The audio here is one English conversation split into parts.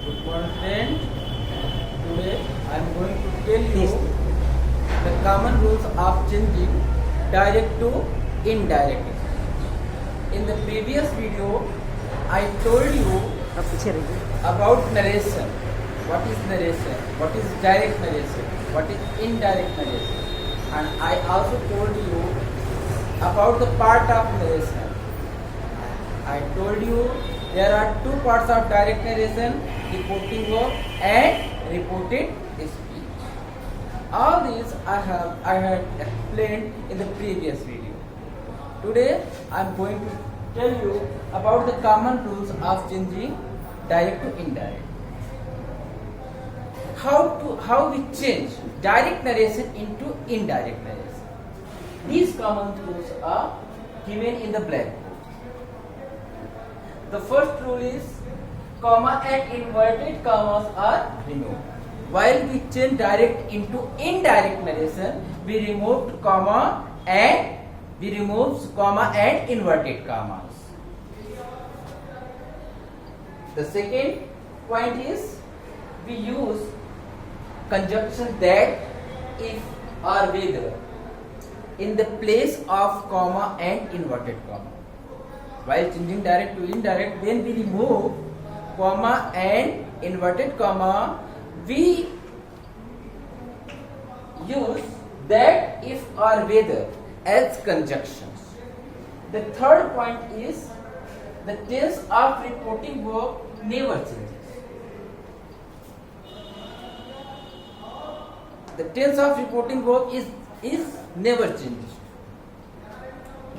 Good morning, friend. Today I am going to tell you the common rules of changing direct to indirect. In the previous video, I told you about narration. What is narration? What is direct narration? What is indirect narration? And I also told you about the part of narration. I told you there are two parts of direct narration, reporting work and reported speech. All these I had explained in the previous video. Today I am going to tell you about the common rules of changing direct to indirect. How we change direct narration into indirect narration. These common rules are given in the blackboard. The first rule is comma and inverted commas are removed. While we change direct into indirect narration, we remove comma and inverted commas. The second point is we use conjunction that, if, or whether in the place of comma and inverted comma. While changing direct to indirect, when we remove comma and inverted comma, we use that, if, or whether as conjunctions. The third point is the tense of reporting verb never changes. The tense of reporting verb is never changes.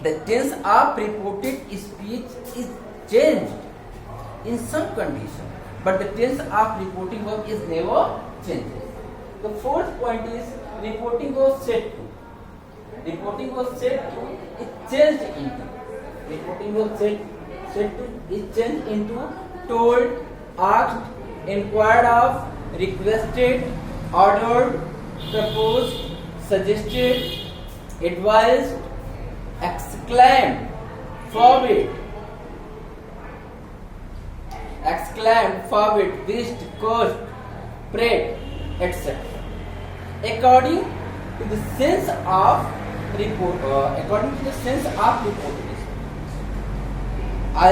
The tense of reported speech is changed in some condition, but the tense of reporting verb is never changes. The fourth point is reporting verb said to. Reporting verb said to is changed into. Reporting verb said to is changed into told, asked, inquired of, requested, ordered, proposed, suggested, advised, exclaimed, forbid, wished, cursed, prayed, etc. According to the sense of report, I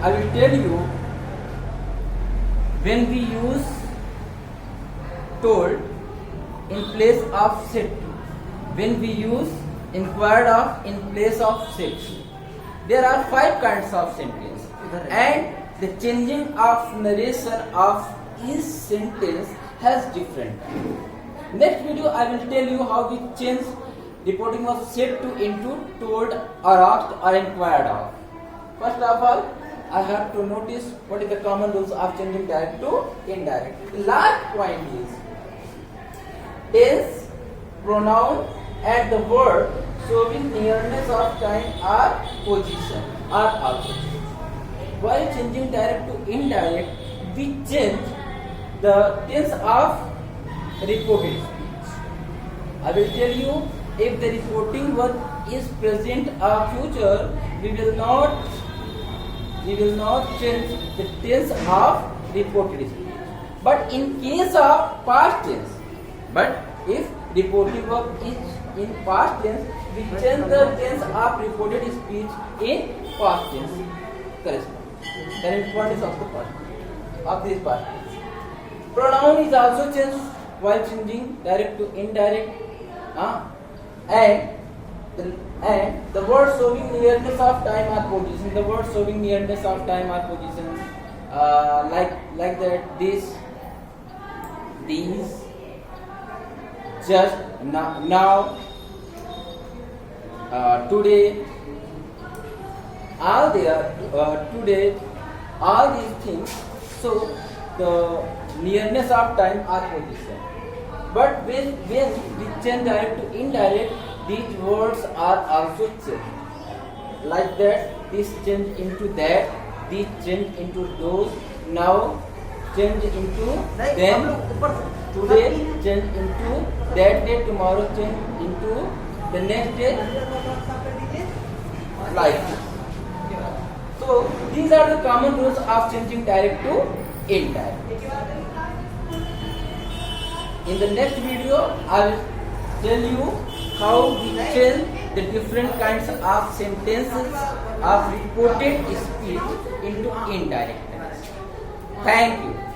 will tell you when we use told in place of said to, when we use inquired of in place of said to. There are 5 kinds of sentence, and the changing of narration of each sentence has different. Next video I will tell you how we change reporting of said to into told or asked or inquired of. First of all, I have to notice what is the common rules of changing direct to indirect. The last point is tense, pronoun and the word showing nearness of time or position are also changed. While changing direct to indirect, we change the tense of reported speech. I will tell you, if the reporting verb is present or future, we will not change the tense of reported speech. But in case of past tense, but if reporting verb is in past tense, we change the tense of reported speech in past tense. Correspond. The importance of the past of this past tense. Pronoun is also changed while changing direct to indirect, and the word showing nearness of time or position. The word showing nearness of time or position, like that. This, these, just now, today, all there, today, all these things. So the nearness of time or position. But when we change direct to indirect, these words are also changed. Like that, this change into that, this change into those, now change into then, today change into that day, tomorrow change into the next day, like this. So So these are the common rules of changing direct to indirect. In the next video, I will tell you how we change the different kinds of sentences of reported speech into indirect tense. Thank you.